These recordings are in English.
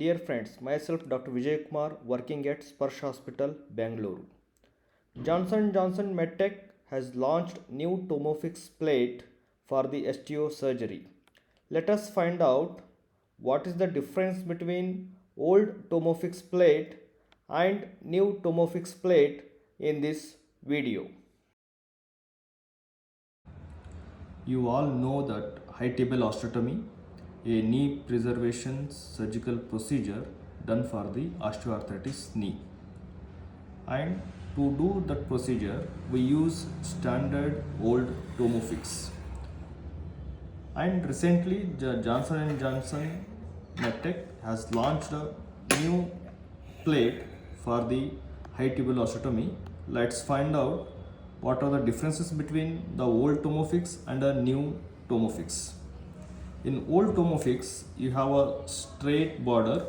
Dear friends, myself Dr. Vijay Kumar working at Sparsh Hospital, Bangalore. Johnson Johnson MedTech has launched new Tomofix plate for the HTO surgery. Let us find out what is the difference between old Tomofix plate and new Tomofix plate in this video. You all know that high tibial osteotomy, a knee preservation surgical procedure done for the osteoarthritis knee. And to do that procedure, we use standard old Tomofix. And recently, Johnson Johnson MedTech has launched a new plate for the high tibial osteotomy. Let's find out what are the differences between the old Tomofix and the new Tomofix. In old Tomofix, you have a straight border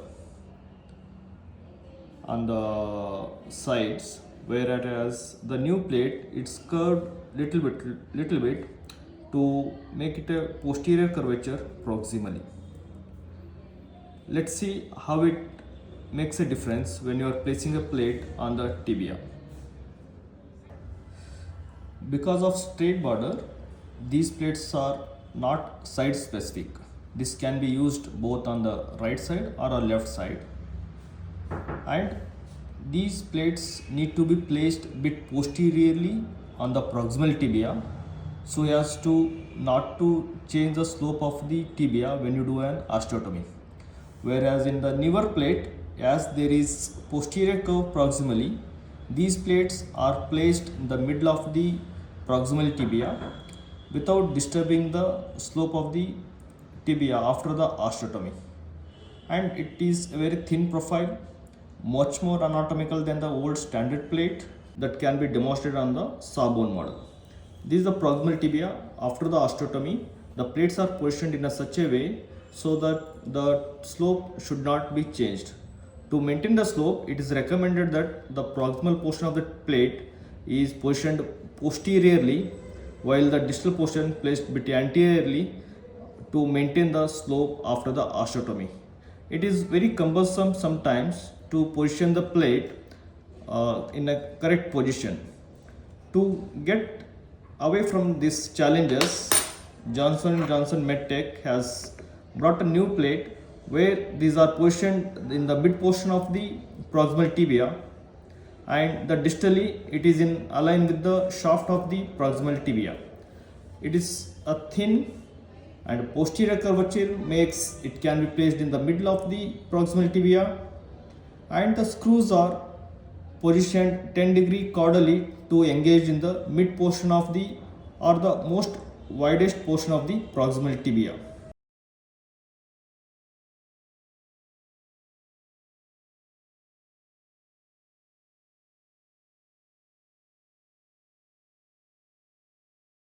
on the sides, whereas the new plate it's curved little bit to make it a posterior curvature proximally. Let's see how it makes a difference when you are placing a plate on the tibia. Because of straight border, these plates are not side specific. This can be used both on the right side or on left side. And these plates need to be placed a bit posteriorly on the proximal tibia so as to not to change the slope of the tibia when you do an osteotomy. Whereas in the newer plate, as there is posterior curve proximally, these plates are placed in the middle of the proximal tibia without disturbing the slope of the tibia after the osteotomy. And it is a very thin profile, much more anatomical than the old standard plate that can be demonstrated on the sawbone model. This is the proximal tibia. After the osteotomy, the plates are positioned in such a way so that the slope should not be changed. To maintain the slope, it is recommended that the proximal portion of the plate is positioned posteriorly while the distal portion placed a bit anteriorly to maintain the slope after the osteotomy. It is very cumbersome sometimes to position the plate in a correct position. To get away from these challenges, Johnson Johnson MedTech has brought a new plate where these are positioned in the mid portion of the proximal tibia, and the distally it is in align with the shaft of the proximal tibia. It is a thin and posterior curvature makes it can be placed in the middle of the proximal tibia, and the screws are positioned 10-degree caudally to engage in the mid portion of the or the most widest portion of the proximal tibia.